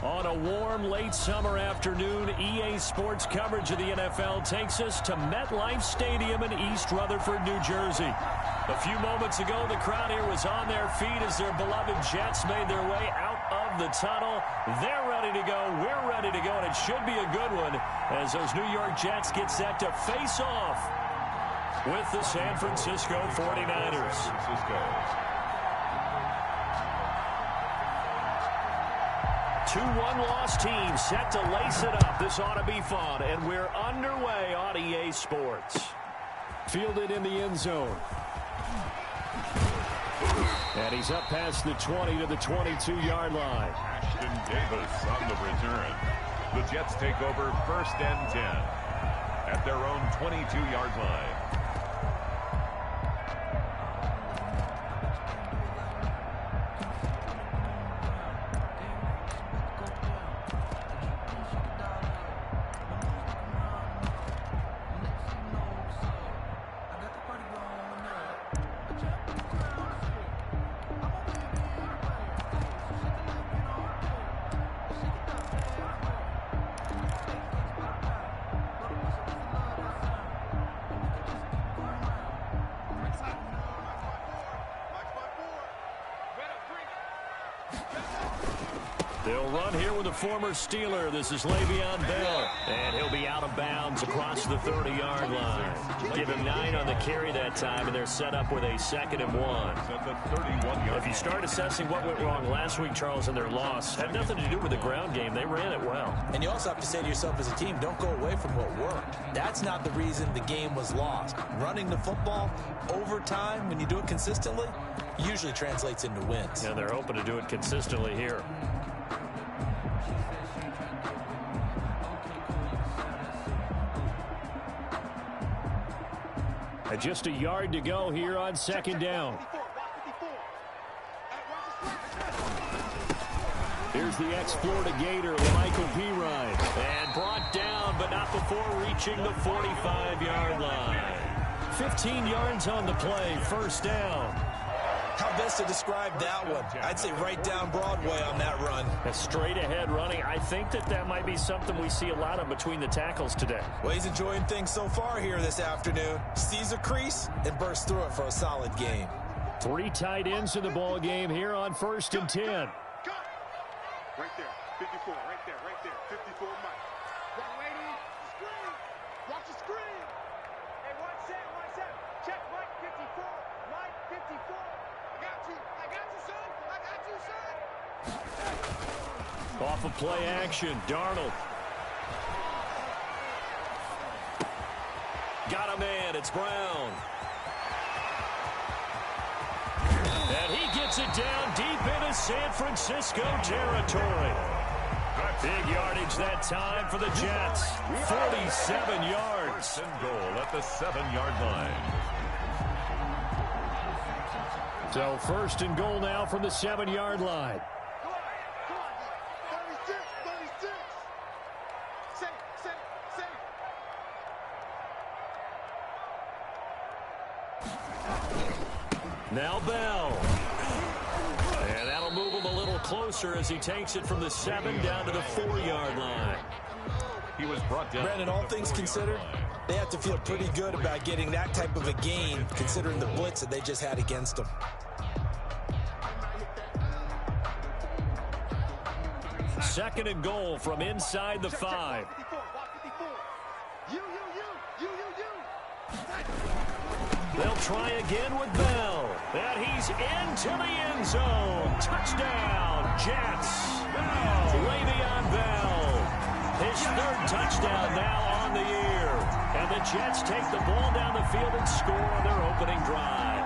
On a warm, late summer afternoon, EA Sports coverage of the NFL takes us to MetLife Stadium in East Rutherford, New Jersey. A few moments ago, the crowd here was on their feet as their beloved Jets made their way out of the tunnel. They're ready to go. We're ready to go, and it should be a good one as those New York Jets get set to face off with the San Francisco 49ers. 2-1 loss team set to lace it up. This ought to be fun, and we're underway on EA Sports. Fielded in the end zone. And he's up past the 20 to the 22-yard line. Ashton Davis on the return. The Jets take over 1st and 10 at their own 22-yard line. They'll run here with a former Steeler. This is Le'Veon Bell. And he'll be out of bounds across the 30-yard line. Give him 9 on the carry that time, and they're set up with a 2nd and 1. If you start assessing what went wrong last week, Charles, in their loss, had nothing to do with the ground game. They ran it well. And you also have to say to yourself as a team, don't go away from what worked. That's not the reason the game was lost. Running the football over time, when you do it consistently, usually translates into wins. And they're hoping to do it consistently here. Just a yard to go here on 2nd down. Here's the ex-Florida Gator, Michael Pirine. And brought down, but not before reaching the 45-yard line. 15 yards on the play, 1st down. How best to describe that one? I'd say right down Broadway on that run. A straight-ahead running. I think that might be something we see a lot of between the tackles today. Well, he's enjoying things so far here this afternoon. Sees a crease and bursts through it for a solid game. 3 tight ends in the ball game here on 1st and 10. Right there, 54, right there, 54, Mike. One lady, screen, watch the screen. Hey, one set, check Mike 54, Mike 54. I got you, son. Off of play action, Darnold. Got a man, it's Brown. And he gets it down deep into San Francisco territory. Big yardage that time for the Jets. 47 yards. 1st and goal at the 7-yard line. So 1st and goal now from the 7-yard line. Come on, 36. Safe. Now Bell. And that'll move him a little closer as he takes it from the 7 down to the 4-yard line. He was brought down. Brandon, all things considered, they have to feel pretty good about getting that type of a gain, considering the blitz that they just had against them. 2nd and goal from inside the 5. They'll try again with Bell. And he's into the end zone. Touchdown, Jets. Le'Veon Bell. His 3rd touchdown now on the year. And the Jets take the ball down the field and score on their opening drive.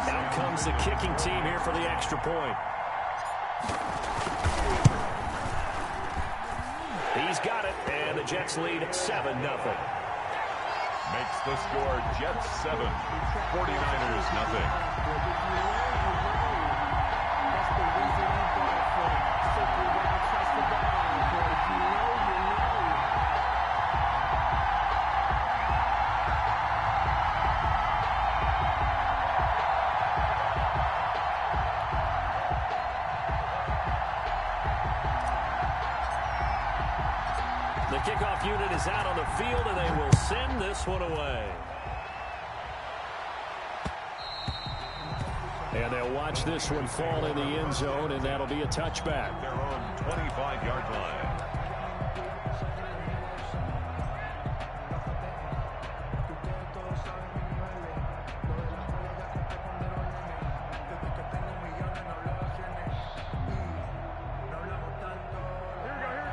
Out comes the kicking team here for the extra point. He's got it, and the Jets lead 7-0. Makes the score Jets 7, 49ers nothing. The kickoff unit is out on the field, and they will send this one away. And they'll watch this one fall in the end zone, and that'll be a touchback. Their own 25-yard line.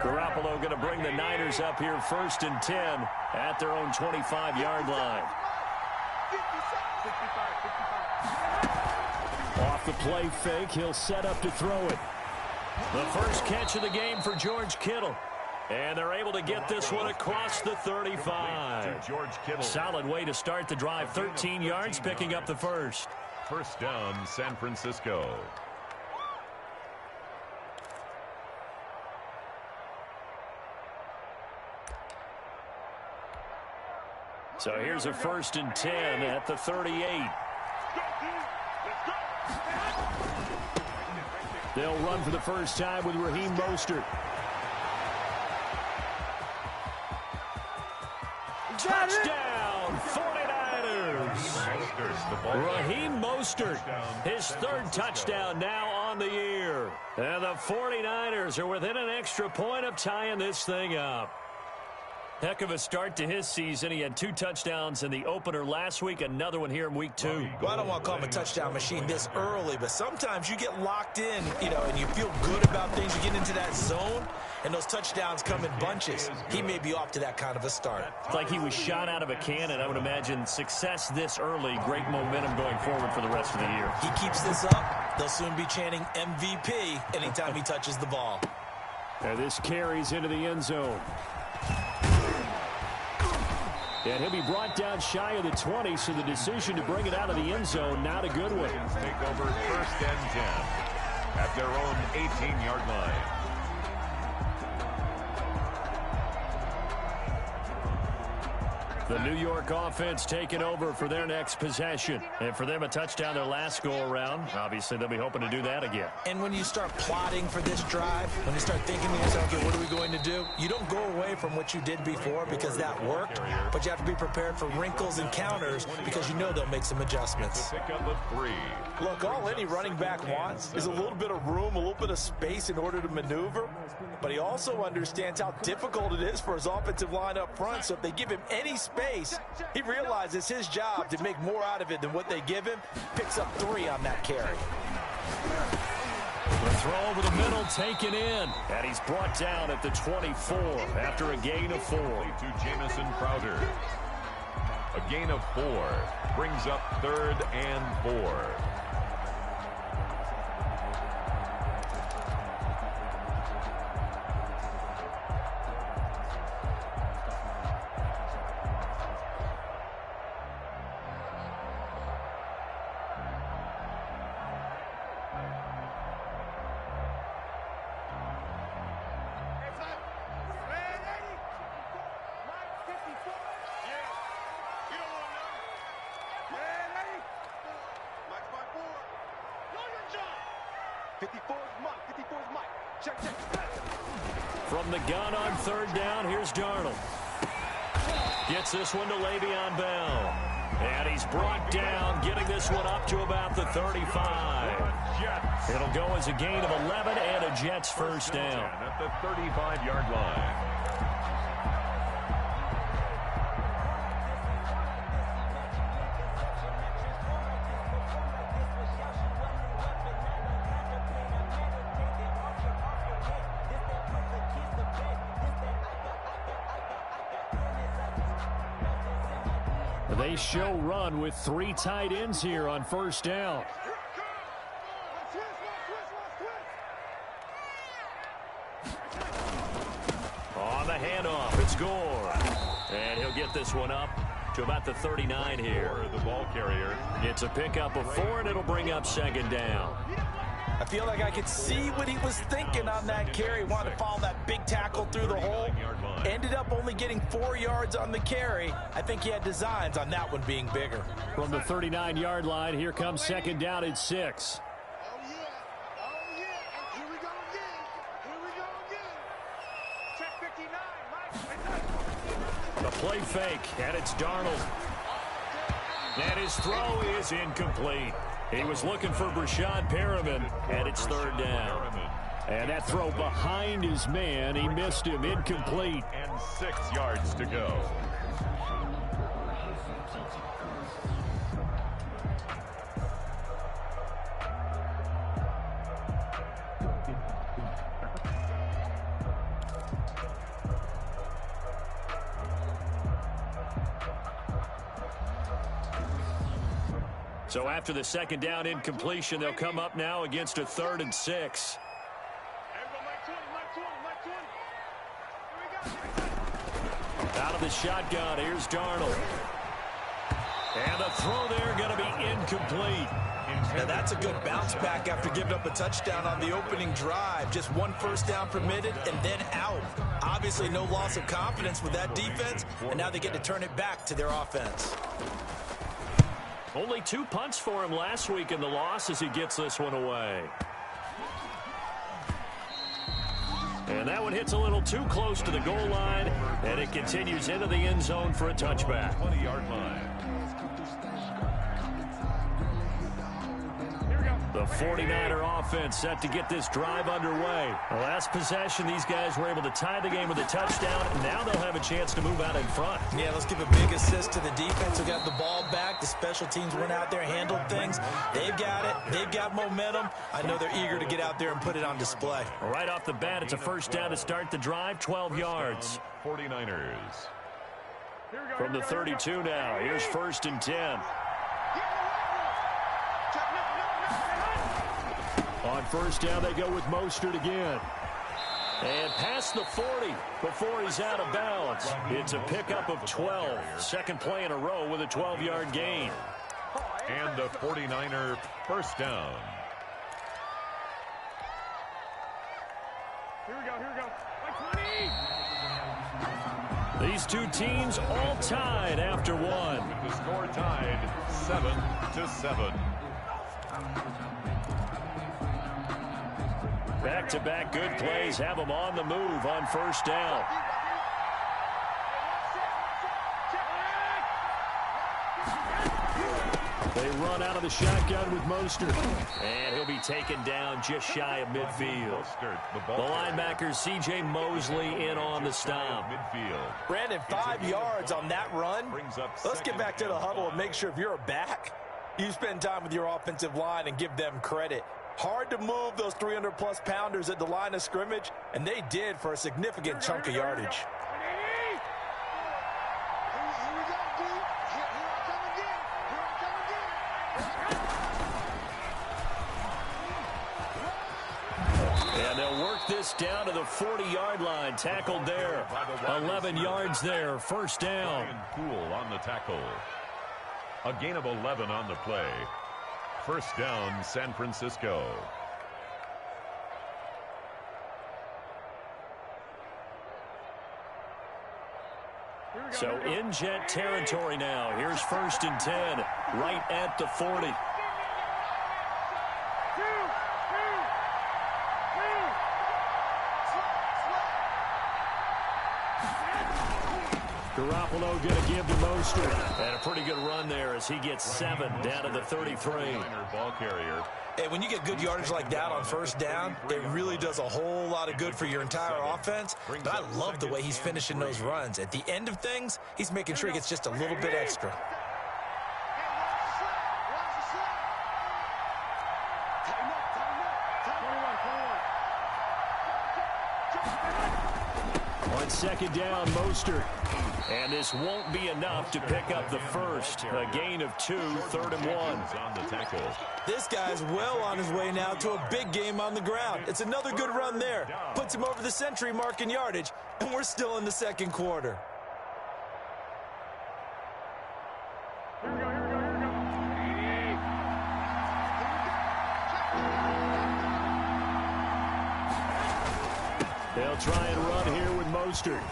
Garoppolo going to bring the Niners up here 1st and 10 at their own 25-yard line. Off the play fake, he'll set up to throw it. The first catch of the game for George Kittle. And they're able to get this one across the 35. Solid way to start the drive. 13 yards, picking up the first. First down, San Francisco. So here's a 1st and 10 at the 38. They'll run for the first time with Raheem Mostert. Touchdown, 49ers. Raheem Mostert, his 3rd touchdown now on the year. And the 49ers are within an extra point of tying this thing up. Heck of a start to his season. He had 2 touchdowns in the opener last week, another one here in week 2. Well, I don't want to call him a touchdown machine this early, but sometimes you get locked in, and you feel good about things. You get into that zone, and those touchdowns come in bunches. He may be off to that kind of a start. It's like he was shot out of a cannon. I would imagine success this early, great momentum going forward for the rest of the year. He keeps this up, they'll soon be chanting MVP anytime he touches the ball. And this carries into the end zone. And he'll be brought down shy of the 20, so the decision to bring it out of the end zone, not a good one. Take over 1st and 10 at their own 18-yard line. The New York offense taking over for their next possession. And for them, a touchdown their last go-around. Obviously, they'll be hoping to do that again. And when you start plotting for this drive, when you start thinking to yourself, okay, what are we going to do? You don't go away from what you did before because that worked, but you have to be prepared for wrinkles and counters because you know they'll make some adjustments. Pick up a 3. Look, all any running back wants is a little bit of room, a little bit of space in order to maneuver, but he also understands how difficult it is for his offensive line up front, so if they give him any space, he realizes his job to make more out of it than what they give him. Picks up 3 on that carry. The throw over the middle taken in, and he's brought down at the 24 after a gain of 4. To Jamison Crowder. A gain of 4 brings up 3rd and 4. From the gun on 3rd down, here's Darnold. Gets this one to Le'Veon Bell. And he's brought down, getting this one up to about the 35. It'll go as a gain of 11 and a Jets first down. At the 35-yard line. They show run with 3 tight ends here on 1st down. On the handoff, it's Gore. And he'll get this one up to about the 39 here. The ball carrier. It's a pickup of 4, and it'll bring up 2nd down. I feel like I could see what he was thinking on that carry. Wanted to follow that big tackle through the hole. Ended up only getting 4 yards on the carry. I think he had designs on that one being bigger. From the 39-yard line, here comes 2nd down at 6. Oh, yeah. Oh, yeah. Here we go again. Here we go again. Check 59. The play fake, and it's Darnold. And his throw is incomplete. He was looking for Brashad Perriman, and it's third down. And that throw behind his man, he missed him, incomplete. And 6 yards to go. So after the second down incompletion, they'll come up now against a 3rd and 6. Out of the shotgun, here's Darnold. And the throw there going to be incomplete. Now that's a good bounce back after giving up a touchdown on the opening drive. Just 1 first down permitted and then out. Obviously no loss of confidence with that defense, and now they get to turn it back to their offense. Only 2 punts for him last week in the loss as he gets this one away. And that one hits a little too close to the goal line, and it continues into the end zone for a touchback. 20-yard line. The 49er offense set to get this drive underway. The last possession, these guys were able to tie the game with a touchdown. Now they'll have a chance to move out in front. Yeah, let's give a big assist to the defense who got the ball back. The special teams went out there, handled things. They've got it. They've got momentum. I know they're eager to get out there and put it on display. Right off the bat, it's a first down to start the drive, 12 yards. 49ers. From the 32 now, here's 1st and 10. On first down, they go with Mostert again. And past the 40 before he's out of bounds. It's a pickup of 12. Second play in a row with a 12-yard gain. And a 49er first down. Here we go. Like 20. These two teams all tied after one. The score tied 7-7. Back-to-back good plays have them on the move on first down. They run out of the shotgun with Mostert. And he'll be taken down just shy of midfield. The linebacker, C.J. Mosley, in on the stop. Brandon, 5 yards on that run. Let's get back to the huddle and make sure if you're a back, you spend time with your offensive line and give them credit. Hard to move those 300-plus pounders at the line of scrimmage, and they did for a significant chunk of yardage. And they'll work this down to the 40-yard line. Tackled there. 11 yards there. First down. Poole on the tackle. A gain of 11 on the play. First down, San Francisco. So in Jet territory now. Here's 1st and 10, right at the 40. Garoppolo going to give to Mostert. And a pretty good run there as he gets 7 down to the 33. Ball carrier. Hey, when you get good yardage like that on first down, it really does a whole lot of good for your entire offense. But I love the way he's finishing those runs. At the end of things, he's making sure he gets just a little bit extra. On second down, Mostert. And this won't be enough to pick up the first. A gain of 2, 3rd and 1. On the tackle. This guy's well on his way now to a big game on the ground. It's another good run there. Puts him over the century mark in yardage, and we're still in the second quarter. They'll try and run here with Mostert.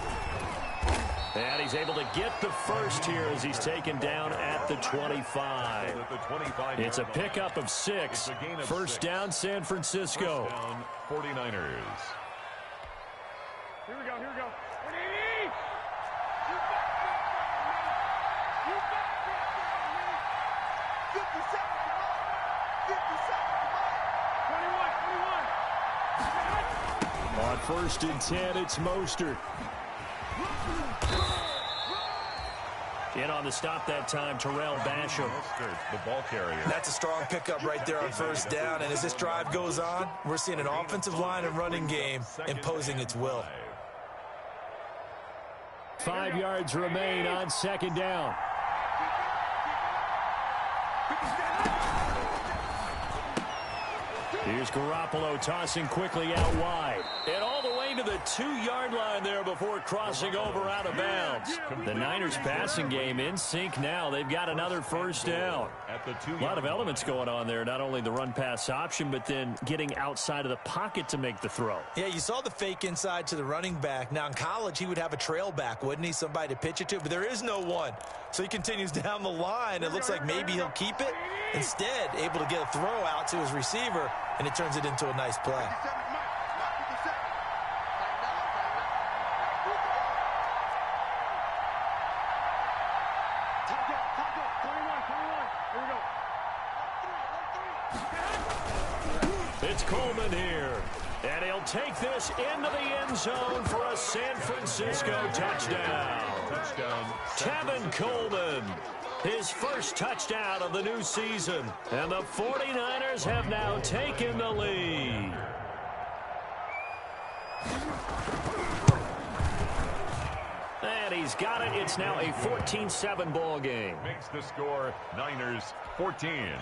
And he's able to get the first here as he's taken down at the 25. It's a pickup of 6. First down, San Francisco. First down, 49ers. Here we go. 180! You back there, man! You back there, man! 50 seconds, come on! 50 seconds, come on! 21! On 1st and 10, it's Mostert. In on the stop that time, Terrell Basham. The ball carrier. That's a strong pickup right there on 1st down. And as this drive goes on, we're seeing an offensive line and running game imposing its will. 5 yards remain on 2nd down. Here's Garoppolo tossing quickly out wide. And all the way to the 2-yard line there before crossing over out of bounds. The Niners passing game in sync now. They've got another 1st down. A lot of elements going on there. Not only the run-pass option, but then getting outside of the pocket to make the throw. Yeah, you saw the fake inside to the running back. Now in college, he would have a trail back, wouldn't he? Somebody to pitch it to, but there is no one. So he continues down the line. It looks like maybe he'll keep it. Instead, able to get a throw out to his receiver, and it turns it into a nice play. It's Coleman here. And he'll take this into the end zone for a San Francisco touchdown. Tevin Coleman, his first touchdown of the new season. And the 49ers have now taken the lead. And he's got it. It's now a 14-7 ball game. Makes the score Niners 14,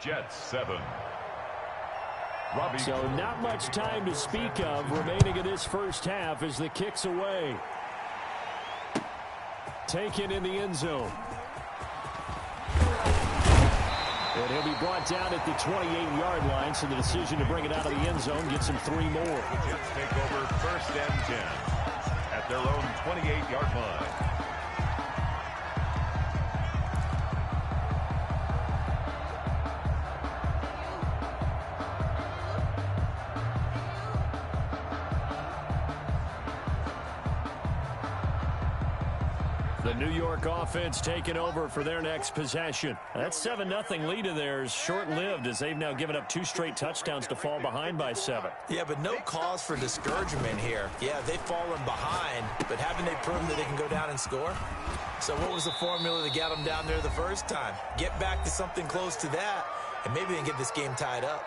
Jets 7. So not much time to speak of remaining in this first half as the kick's away. Taken in the end zone. And he'll be brought down at the 28-yard line, so the decision to bring it out of the end zone gets him 3 more. The Jets take over 1st and 10 at their own 28-yard line. The New York offense taking over for their next possession. That 7-0 lead of theirs short-lived as they've now given up 2 straight touchdowns to fall behind by 7. Yeah, but no cause for discouragement here. Yeah, they've fallen behind, but haven't they proven that they can go down and score? So what was the formula that got them down there the first time? Get back to something close to that, and maybe they can get this game tied up.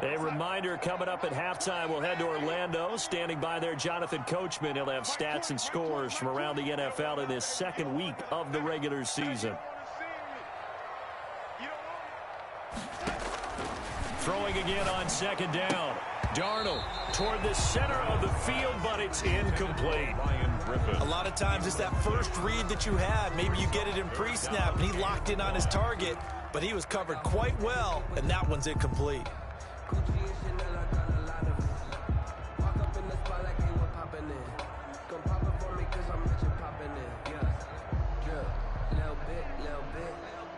A reminder coming up at halftime, we'll head to Orlando. Standing by there, Jonathan Coachman. He'll have stats and scores from around the NFL in his 2nd week of the regular season. Throwing again on 2nd down. Darnold toward the center of the field, but it's incomplete. A lot of times it's that first read that you have. Maybe you get it in pre-snap, and he locked in on his target, but he was covered quite well, and that one's incomplete.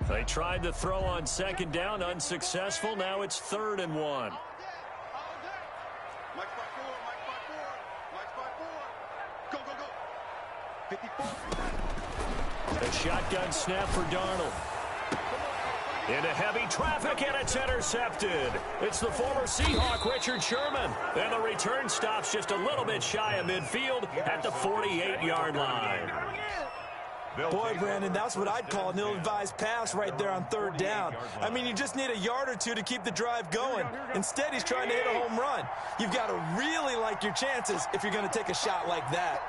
They tried to throw on 2nd down, unsuccessful. Now it's 3rd and 1. The shotgun snap for Darnold. Into heavy traffic, and it's intercepted. It's the former Seahawk, Richard Sherman. And the return stops just a little bit shy of midfield at the 48-yard line. Boy, Brandon, that's what I'd call an ill-advised pass right there on 3rd down. I mean, you just need a yard or 2 to keep the drive going. Instead, he's trying to hit a home run. You've got to really like your chances if you're going to take a shot like that.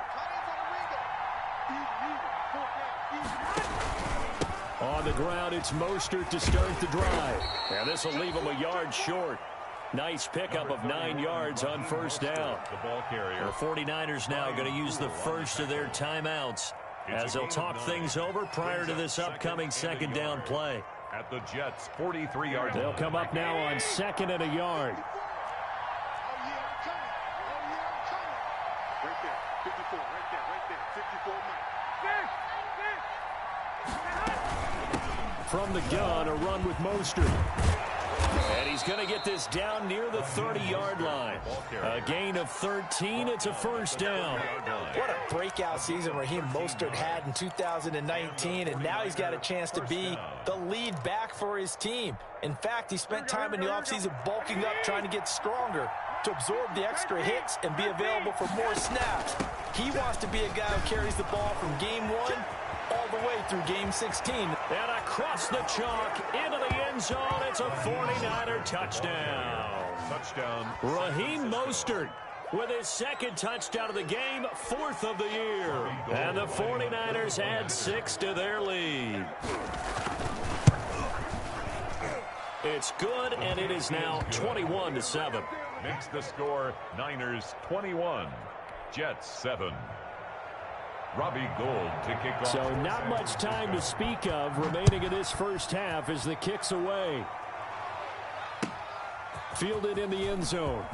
On the ground, it's Mostert to start the drive. And this will leave him a yard short. Nice pickup of 9 yards on 1st down. The ball carrier. The 49ers now going to use the first of their timeouts as they'll talk things over prior to this upcoming 2nd down play. At the Jets' 43-yard line. They'll come up now on 2nd and a yard. Right there, 54, right there, 54, Mike. From the gun, a run with Mostert. And he's going to get this down near the 30-yard line. A gain of 13. It's a first down. What a breakout season Raheem Mostert had in 2019, and now he's got a chance to be the lead back for his team. In fact, he spent time in the offseason bulking up, trying to get stronger to absorb the extra hits and be available for more snaps. He wants to be a guy who carries the ball from game 1 all the way through game 16. And across the chalk into the end zone, it's a 49er touchdown. Touchdown. Raheem Mostert with his second touchdown of the game, 4th of the year. And the 49ers add 6 to their lead. It's good, and it is now 21-7. Makes the score Niners 21, Jets 7. Robbie Gould to kick off. So not much time to speak of remaining in this first half as the kick's away. Fielded in the end zone.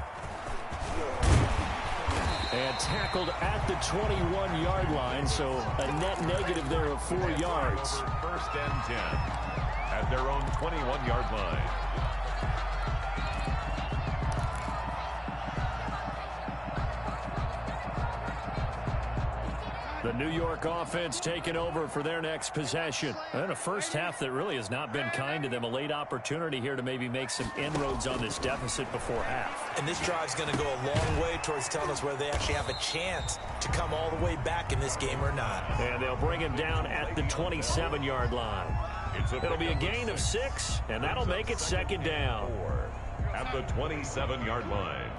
And tackled at the 21-yard line, so a net negative there of 4 yards. First and 10 at their own 21-yard line. The New York offense taking over for their next possession. And a first half that really has not been kind to them. A late opportunity here to maybe make some inroads on this deficit before half. And this drive's going to go a long way towards telling us whether they actually have a chance to come all the way back in this game or not. And they'll bring him down at the 27-yard line. It'll be a gain of 6, and that'll make it second down. At the 27-yard line.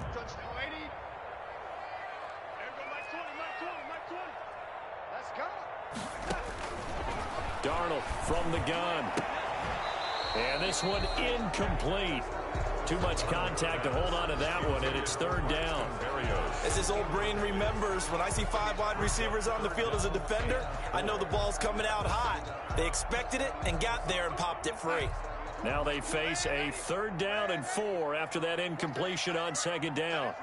Darnold from the gun. And this one incomplete. Too much contact to hold on to that one, and it's third down. As his old brain remembers, when I see 5 wide receivers on the field as a defender, I know the ball's coming out hot. They expected it and got there and popped it free. Now they face a 3rd down and 4 after that incompletion on second down.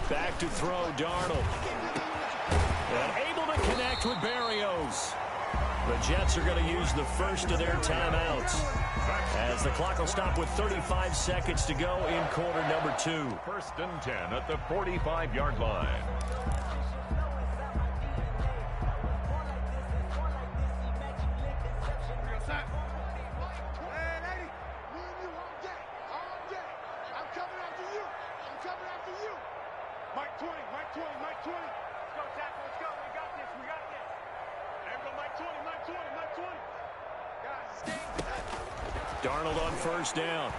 Back to throw, Darnold. And able to connect with Berrios. The Jets are going to use the first of their timeouts, as the clock will stop with 35 seconds to go in quarter number 2. First and 10 at the 45-yard line. Darnold on first down.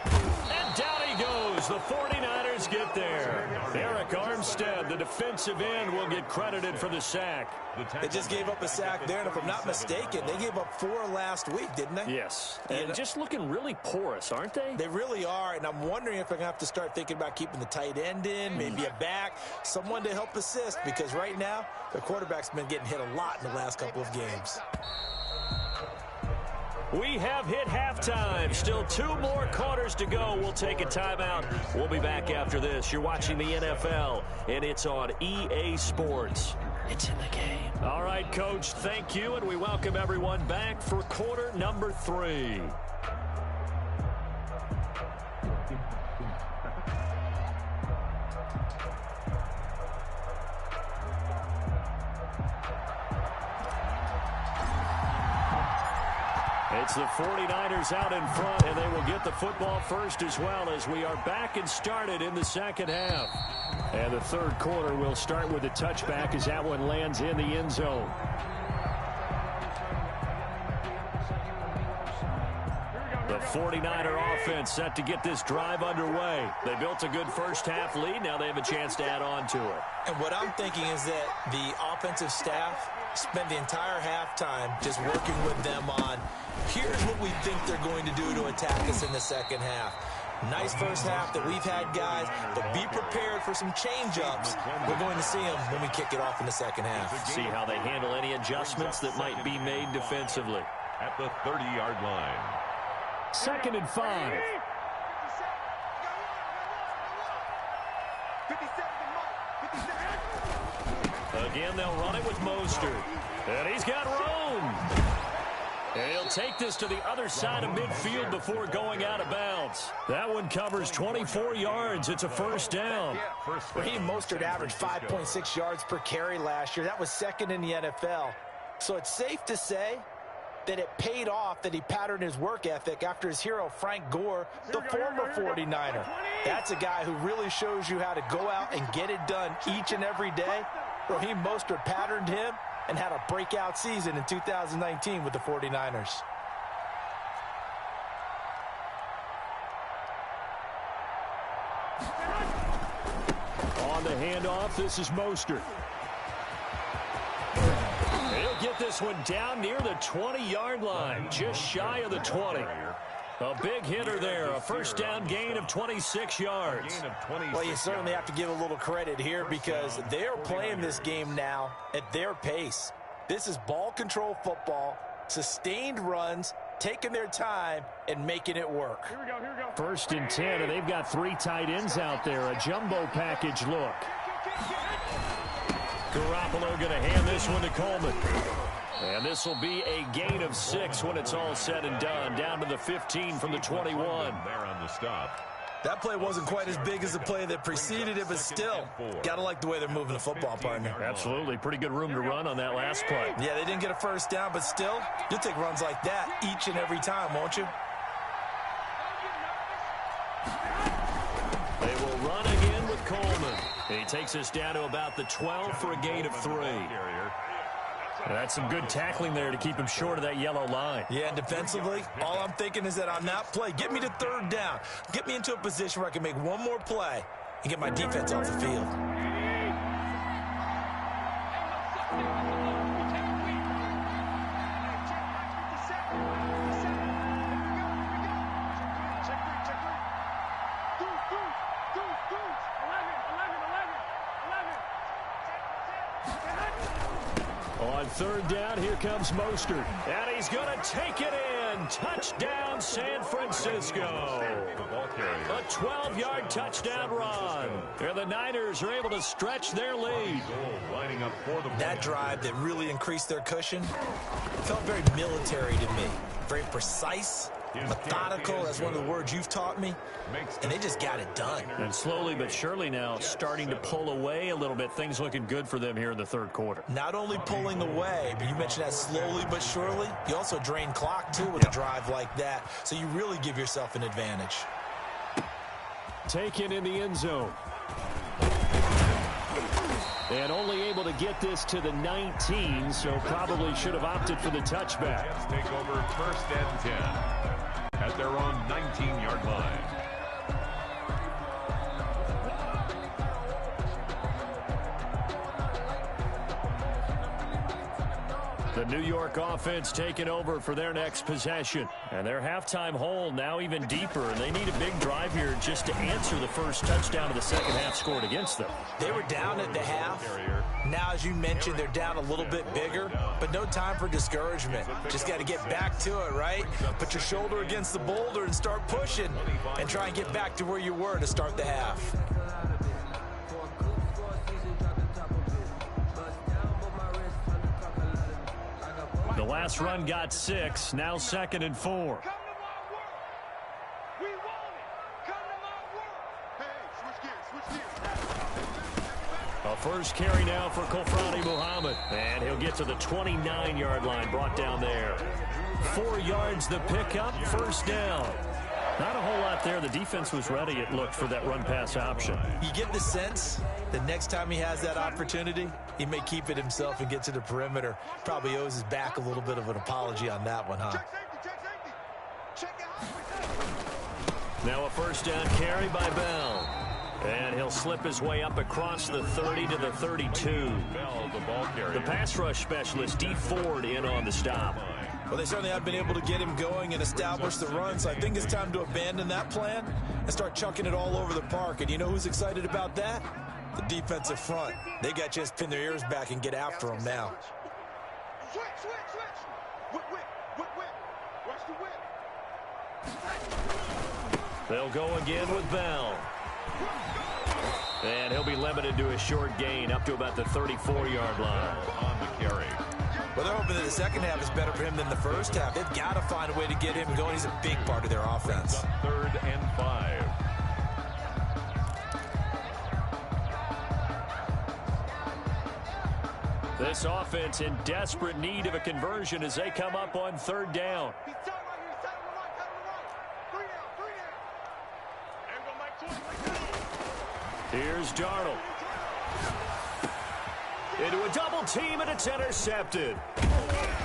And down he goes. The 49ers get there. Eric Armstead, the defensive end, will get credited for the sack. They just gave up a sack there, and if I'm not mistaken, they gave up 4 last week, didn't they? Yes. And just looking really porous, aren't they? They really are, and I'm wondering if they're going to have to start thinking about keeping the tight end in, maybe a back, someone to help assist, because right now, their quarterback's been getting hit a lot in the last couple of games. We have hit halftime. Still 2 more quarters to go. We'll take a timeout. We'll be back after this. You're watching the NFL, and it's on EA Sports. It's in the game. All right, Coach, thank you, and we welcome everyone back for quarter number 3. It's the 49ers out in front, and they will get the football first as well, as we are back and started in the second half. And the third quarter will start with a touchback as that one lands in the end zone. The 49er offense set to get this drive underway. They built a good first half lead. Now they have a chance to add on to it. And what I'm thinking is that the offensive staff spent the entire halftime just working with them on, here's what we think they're going to do to attack us in the second half. Nice first half that we've had, guys, but be prepared for some change-ups. We're going to see them when we kick it off in the second half. See how they handle any adjustments that might be made defensively. At the 30-yard line. 2nd and 5. Again, they'll run it with Mostert. And he's got room. And he'll take this to the other side of midfield before going out of bounds. That one covers 24 yards. It's a first down. Raheem Mostert averaged 5.6 yards per carry last year. That was second in the NFL. So it's safe to say that it paid off that he patterned his work ethic after his hero Frank Gore, the former 49er. That's a guy who really shows you how to go out and get it done each and every day. Raheem Mostert patterned him and had a breakout season in 2019 with the 49ers. On the handoff, this is Mostert. He'll get this one down near the 20-yard line, just shy of the 20. A big hitter there, a first down gain of 26 yards. Well, you certainly have to give a little credit here because they're playing this game now at their pace. This is ball control football, sustained runs, taking their time, and making it work. Here we go. First and 10, and they've got 3 tight ends out there, a jumbo package look. Garoppolo going to hand this one to Coleman. And this will be a gain of 6 when it's all said and done, down to the 15 from the 21. There on the stop. That play wasn't quite as big as the play that preceded it, but still, got to like the way they're moving the football, partner. Absolutely. Pretty good room to run on that last play. Yeah, they didn't get a first down, but still, you'll take runs like that each and every time, won't you? They will run again with Coleman. And he takes us down to about the 12 for a gain of 3. That's some good tackling there to keep him short of that yellow line. Yeah, and defensively, all I'm thinking is that on that play, get me to third down. Get me into a position where I can make one more play and get my defense off the field. On third down, here comes Mostert. And he's going to take it in. Touchdown, San Francisco. A 12-yard touchdown run. And the Niners are able to stretch their lead. That drive that really increased their cushion felt very military to me. Very precise, methodical. That's one of the words you've taught me. And they just got it done. And slowly but surely now starting to pull away a little bit. Things looking good for them here in the third quarter. Not only pulling away, but you mentioned that slowly but surely. You also drain clock, too, with a drive like that. So you really give yourself an advantage. Taken in the end zone. And only able to get this to the 19, so probably should have opted for the touchback. Jets take over first and 10 at their own 19-yard line. The New York offense taking over for their next possession. And their halftime hole now even deeper. And they need a big drive here just to answer the first touchdown of the second half scored against them. They were down at the half. Now, as you mentioned, they're down a little bit bigger. But no time for discouragement. Just got to get back to it, right? Put your shoulder against the boulder and start pushing. And try and get back to where you were to start the half. The last run got 6, now 2nd and 4. A first carry now for Kofrani Muhammad. And he'll get to the 29-yard line, brought down there. 4 yards the pickup, first down. Not a whole lot there. The defense was ready, it looked, for that run-pass option. You get the sense that next time he has that opportunity, he may keep it himself and get to the perimeter. Probably owes his back a little bit of an apology on that one, huh? Now a first down carry by Bell. And he'll slip his way up across the 30 to the 32. The pass rush specialist, D. Ford, in on the stop. Well, they certainly have been able to get him going and establish the run, so I think it's time to abandon that plan and start chucking it all over the park. And you know who's excited about that? The defensive front. They got to just pin their ears back and get after him now. Switch. Whip. Watch the whip. They'll go again with Bell. And he'll be limited to a short gain up to about the 34-yard line. On the carry. Well, they're hoping that the second half is better for him than the first half. They've got to find a way to get him going. He's a big part of their offense. 3rd and 5. This offense in desperate need of a conversion as they come up on 3rd down. Here's Darnold. Into a double team, and it's intercepted.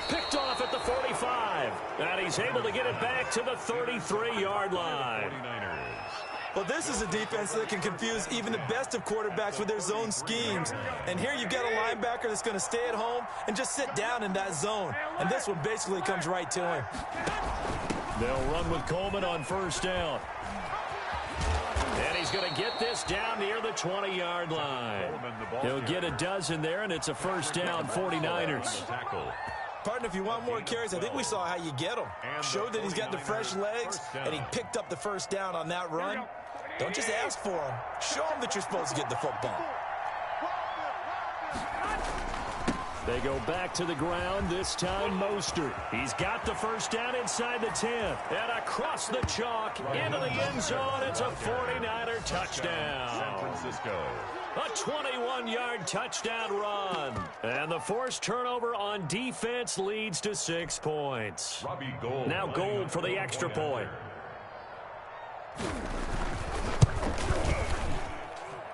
Picked off at the 45. And he's able to get it back to the 33-yard line. 49ers. Well, this is a defense that can confuse even the best of quarterbacks with their zone schemes. And here you've got a linebacker that's going to stay at home and just sit down in that zone. And this one basically comes right to him. They'll run with Coleman on 1st down. And he's going to get this down near the 20-yard line. He'll get a dozen there, and it's a 1st down, 49ers. Partner, if you want more carries, I think we saw how you get them. Showed that he's got the fresh legs, and he picked up the 1st down on that run. Don't just ask for them. Show them that you're supposed to get the football. They go back to the ground, this time Mostert. He's got the 1st down inside the 10. And across the chalk, into the end zone, it's a 49er touchdown. San Francisco. A 21-yard touchdown run. And the forced turnover on defense leads to 6 points. Now Gold for the extra point.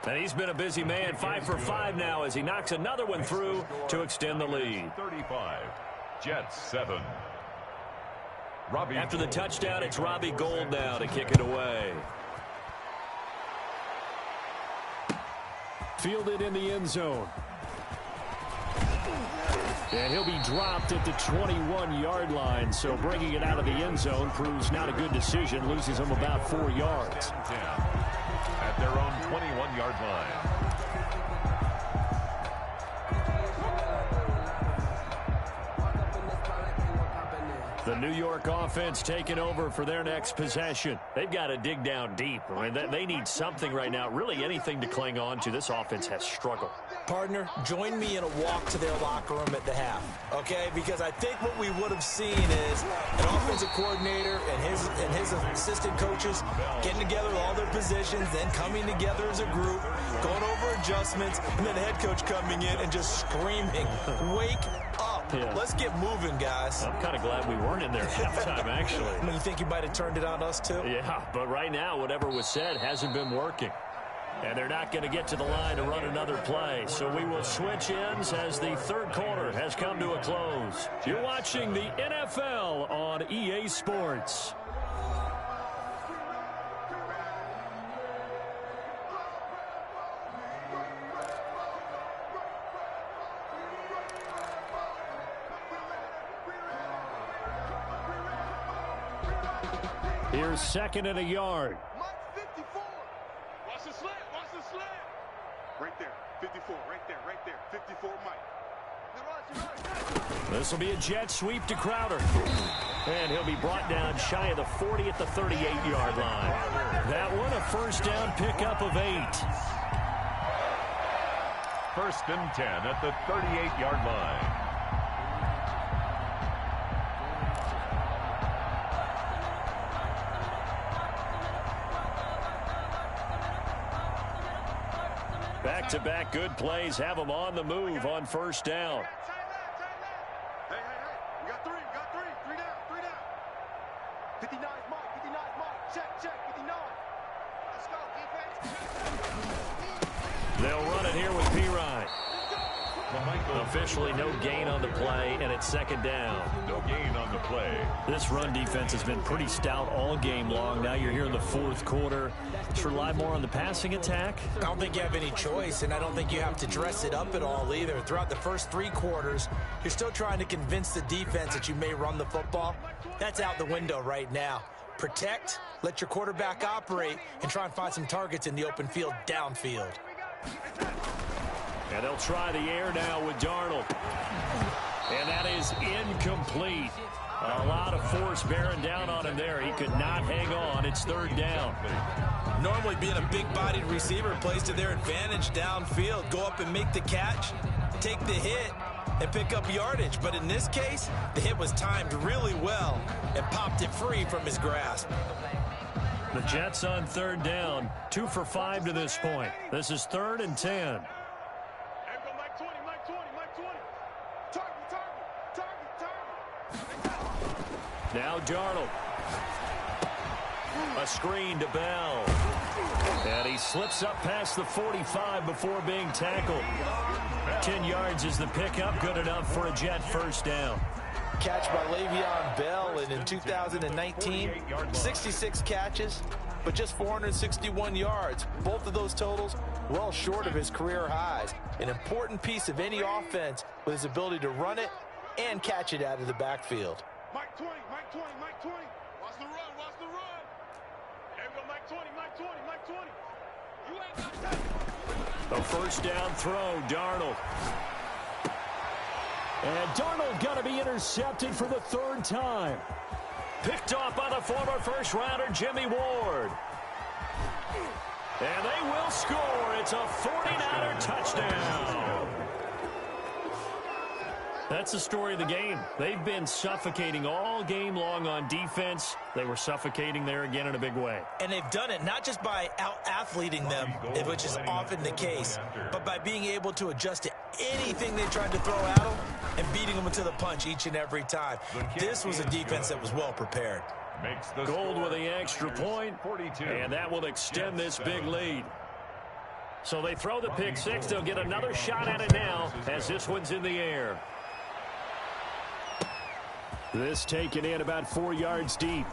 And he's been a busy man, 5 for 5 now as he knocks another one through to extend the lead. 35. Jets 7. After the touchdown, it's Robbie Gould now to kick it away. Fielded in the end zone. And he'll be dropped at the 21-yard line, so bringing it out of the end zone proves not a good decision. Loses him about 4 yards. At their own 21-yard line. The New York offense taking over for their next possession. They've got to dig down deep. I mean, they need something right now, really anything to cling on to. This offense has struggled. Partner, join me in a walk to their locker room at the half, okay? Because I think what we would have seen is an offensive coordinator and his assistant coaches getting together all their positions, then coming together as a group, going over adjustments, and then the head coach coming in and just screaming, "Wake up. Yeah. Let's get moving, guys." I'm kind of glad we weren't in there at halftime, actually. I mean, you think you might have turned it on us, too? Yeah, but right now, whatever was said hasn't been working. And they're not going to get to the line to run another play. So we will switch ends as the 3rd quarter has come to a close. You're watching the NFL on EA Sports. Here's 2nd and a yard. Watch the slant. Watch the slant. Right there. 54. Right there. Right there. 54, Mike. This will be a jet sweep to Crowder. And he'll be brought down shy of the 40 at the 38-yard line. That one a 1st down pickup of 8. 1st and 10 at the 38-yard line. Back-to-back good plays have them on the move on 1st down. Hey. We got 3. We got 3. 3 down. 3 down. 59 Mike. 59 Mike. Check. 59. Let's go, defense. They'll run it here with P-Ryan. Officially no gain on the play, and it's 2nd down. No gain on the play. This run defense has been pretty stout all game long. Now you're here in the 4th quarter. Let's rely more on the passing attack. I don't think you have any choice, and I don't think you have to dress it up at all either. Throughout the first 3 quarters, you're still trying to convince the defense that you may run the football. That's out the window right now. Protect, let your quarterback operate, and try and find some targets in the open field downfield. And they'll try the air now with Darnold. And that is incomplete. A lot of force bearing down on him there. He could not hang on. It's third down. Normally being a big-bodied receiver plays to their advantage downfield. Go up and make the catch, take the hit, and pick up yardage. But in this case, the hit was timed really well and popped it free from his grasp. The Jets on third down, 2 for 5 to this point. This is 3rd and 10. Now Darnold. A screen to Bell. And he slips up past the 45 before being tackled. 10 yards is the pickup. Good enough for a Jet first down. Catch by Le'Veon Bell, and in 2019, 66 catches, but just 461 yards. Both of those totals well short of his career highs. An important piece of any offense with his ability to run it and catch it out of the backfield. Mike 20, Mike 20, Mike 20. Watch the run, watch the run. There we go, Mike 20, Mike 20, Mike 20. You ain't got that. A first down throw, Darnold. And Darnold going to be intercepted for the 3rd time. Picked off by the former first-rounder Jimmy Ward. And they will score. It's a 49er touchdown. That's the story of the game. They've been suffocating all game long on defense. They were suffocating there again in a big way. And they've done it not just by out-athleting them, which is often the case, but by being able to adjust to anything they tried to throw at them and beating them to the punch each and every time. This was a defense that was well prepared. Gold with the extra point, and that will extend this big lead. So they throw the pick six. They'll get another shot at it now as this one's in the air. This taken in about 4 yards deep.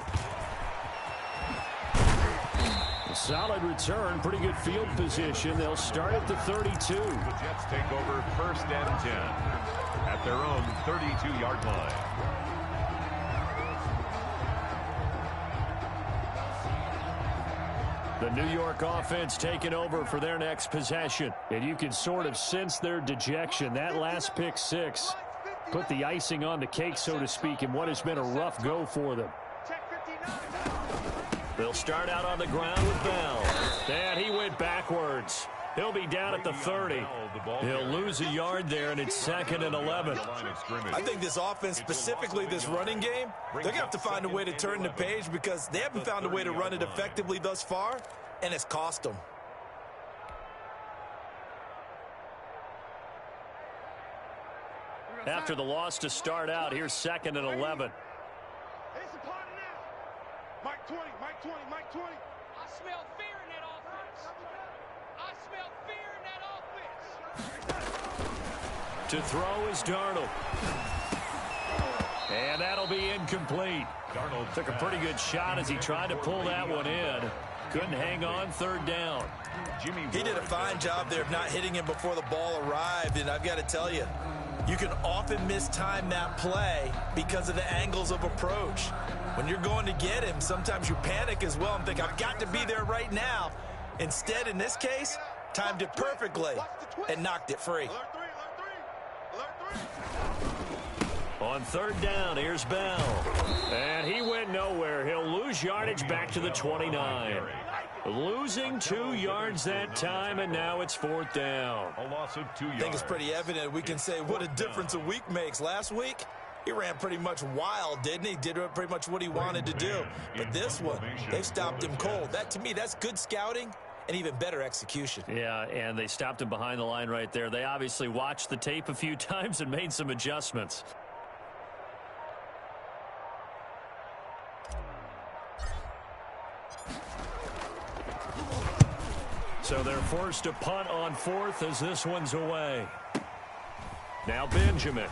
A solid return, pretty good field position. They'll start at the 32. The Jets take over 1st and 10 at their own 32-yard line. The New York offense taking over for their next possession. And you can sort of sense their dejection. That last pick six put the icing on the cake, so to speak, in what has been a rough go for them. They'll start out on the ground with Bell. And he went backwards. He'll be down at the 30. He'll lose a yard there, and it's 2nd and 11. I think this offense, specifically this running game, they're going to have to find a way to turn the page because they haven't found a way to run it effectively thus far, and it's cost them. After the loss to start out, here's 2nd and 11. It's a party now. Mike 20, Mike 20, Mike 20. I smell fear in that offense. I smell fear in that offense. To throw is Darnold. And that'll be incomplete. Darnold took a pretty good shot as he tried to pull that one in. Couldn't hang on, 3rd down. He did a fine job there of not hitting him before the ball arrived, and I've got to tell you, you can often mistime that play because of the angles of approach. When you're going to get him, sometimes you panic as well and think, I've got to be there right now. Instead, in this case, timed it perfectly and knocked it free. On 3rd down, here's Bell. And he went nowhere. He'll lose yardage back to the 29. Losing 2 yards that time, and now it's 4th down. A loss of 2 yards. I think it's pretty evident. We can say what a difference a week makes. Last week, he ran pretty much wild, didn't he? Did pretty much what he wanted to do. But this one, they stopped him cold. That, to me, that's good scouting and even better execution. Yeah, and they stopped him behind the line right there. They obviously watched the tape a few times and made some adjustments. So they're forced to punt on 4th as this one's away. Now Benjamin.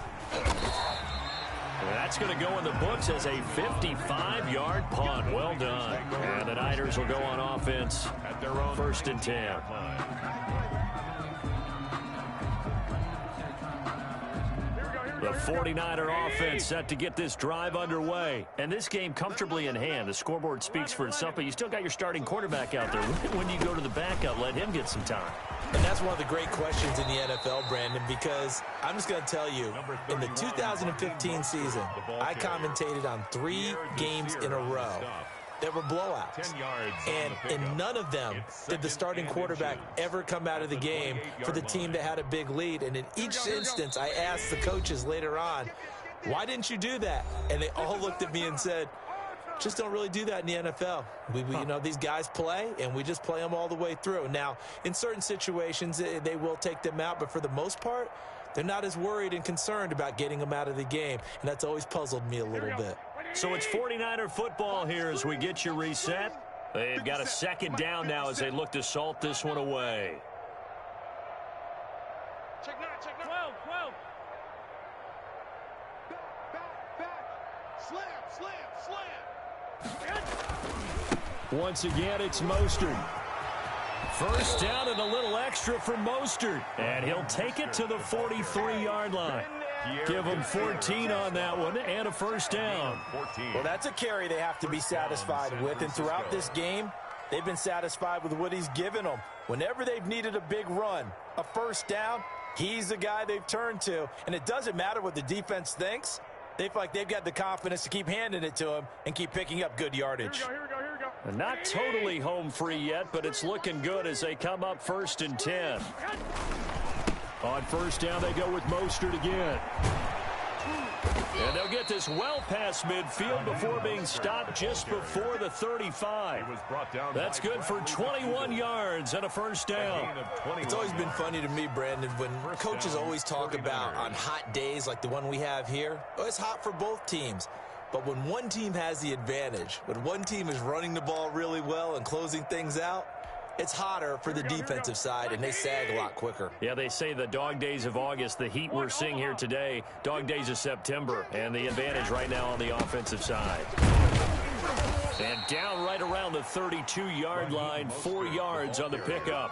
That's going to go in the books as a 55-yard punt. Well done. And the Niners will go on offense at their own 1st and 10. The 49er offense set to get this drive underway. And this game comfortably in hand. The scoreboard speaks for itself, but you still got your starting quarterback out there. When you go to the backup, let him get some time. And that's one of the great questions in the NFL, Brandon, because I'm just going to tell you, in the 2015 season, I commentated on 3 games in a row that were blowouts. And in none of them did the starting quarterback ever come out of the game for the team that had a big lead. And in each instance, I asked the coaches later on, why didn't you do that? And they all looked at me and said, just don't really do that in the NFL. You know, these guys play, and we just play them all the way through. Now, in certain situations, they will take them out, but for the most part, they're not as worried and concerned about getting them out of the game, and that's always puzzled me a little bit. So it's 49er football here as we get you reset. They've got a second down now as they look to salt this one away. Check 12. Slam. Once again, it's Mostert. First down and a little extra for Mostert. And he'll take it to the 43-yard line. Give him 14 on that one and a first down. Well, that's a carry they have to be satisfied with. And throughout this game, they've been satisfied with what he's given them. Whenever they've needed a big run, a first down, he's the guy they've turned to. And it doesn't matter what the defense thinks. They feel like they've got the confidence to keep handing it to him and keep picking up good yardage. Here we go. Not totally home free yet, but it's looking good as they come up 1st and 10. On first down, they go with Mostert again. And they'll get this well past midfield before being stopped just before the 35. That's good for 21 yards and a first down. It's always been funny to me, Brandon, when coaches always talk about on hot days like the one we have here. Oh, it's hot for both teams. But when one team has the advantage, when one team is running the ball really well and closing things out, it's hotter for the defensive side, and they sag a lot quicker. Yeah, they say the dog days of August, the heat we're seeing here today, dog days of September, and the advantage right now on the offensive side. And down right around the 32-yard line, 4 yards on the pickup.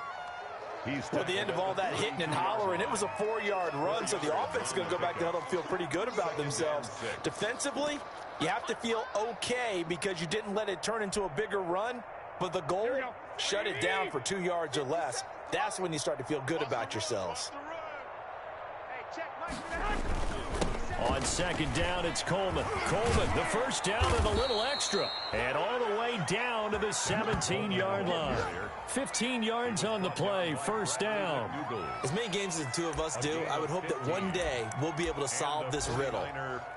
At the end of all that hitting and hollering, it was a 4-yard run, so the offense is going to go back to huddle and feel pretty good about themselves. Defensively, you have to feel okay because you didn't let it turn into a bigger run, but the goal, shut it down for 2 yards or less. That's when you start to feel good about yourselves. On second down, it's Coleman. The first down and a little extra. And all the way down to the 17-yard line. 15 yards on the play, first down. As many games as the two of us do, I would hope that one day we'll be able to solve this riddle.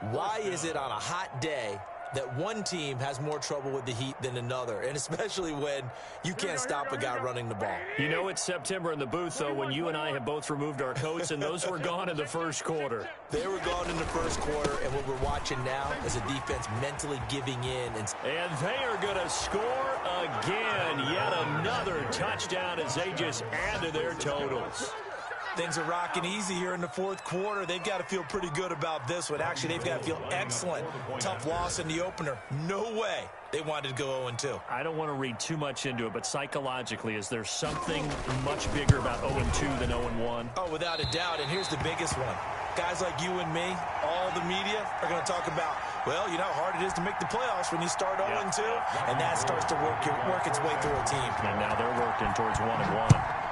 Why is it on a hot day that one team has more trouble with the heat than another, and especially when you can't stop a guy running the ball? You know it's September in the booth, though, when you and I have both removed our coats, and those were gone in the first quarter. They were gone in the first quarter, and what we're watching now is a defense mentally giving in. And they are going to score again. Yet another touchdown as they just add to their totals. Things are rocking easy here in the fourth quarter. They've got to feel pretty good about this one. Actually, they've got to feel excellent. Tough loss in the opener. No way they wanted to go 0-2. I don't want to read too much into it, but psychologically, is there something much bigger about 0-2 than 0-1? Oh, without a doubt, and here's the biggest one. Guys like you and me, all the media, are going to talk about, well, you know how hard it is to make the playoffs when you start 0-2, and that starts to work its way through a team. And now they're working towards 1-1.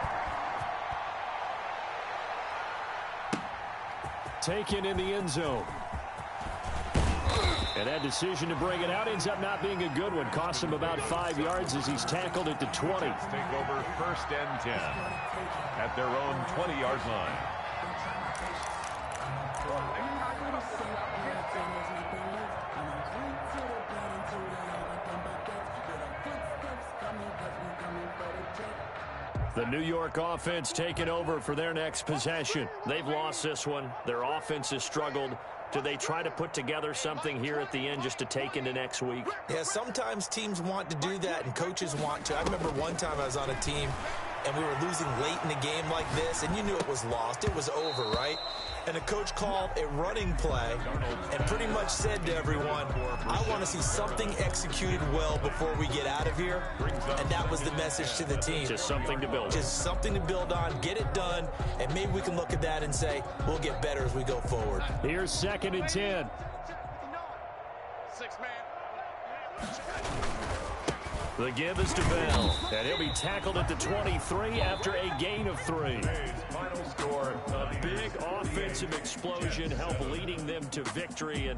Taken in the end zone. And that decision to bring it out ends up not being a good one. Costs him about 5 yards as he's tackled at the 20. Take over 1st and 10 at their own 20-yard line. The New York offense taking over for their next possession. They've lost this one. Their offense has struggled. Do they try to put together something here at the end just to take into next week? Yeah, sometimes teams want to do that and coaches want to. I remember one time I was on a team and we were losing late in the game like this, and you knew it was lost. It was over, right? And the coach called a running play and pretty much said to everyone, I want to see something executed well before we get out of here. And that was the message to the team. Just something to build on. Just something to build on, get it done, and maybe we can look at that and say, we'll get better as we go forward. Here's 2nd and 10. 6-man. The give is to Bell, and he'll be tackled at the 23 after a gain of 3. Final score. A big offensive explosion helped leading them to victory, and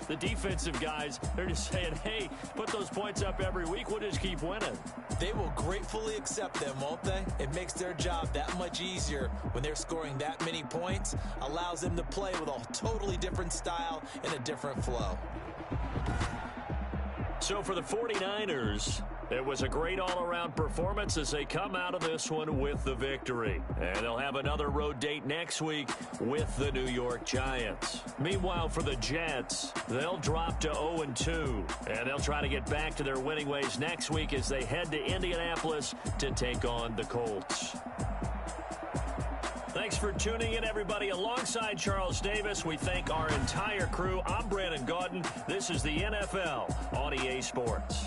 the defensive guys, they're just saying, hey, put those points up every week, we'll just keep winning. They will gratefully accept them, won't they? It makes their job that much easier when they're scoring that many points, allows them to play with a totally different style and a different flow. So for the 49ers, it was a great all-around performance as they come out of this one with the victory. And they'll have another road date next week with the New York Giants. Meanwhile, for the Jets, they'll drop to 0-2. And they'll try to get back to their winning ways next week as they head to Indianapolis to take on the Colts. Thanks for tuning in, everybody. Alongside Charles Davis, we thank our entire crew. I'm Brandon Gaudin. This is the NFL on EA Sports.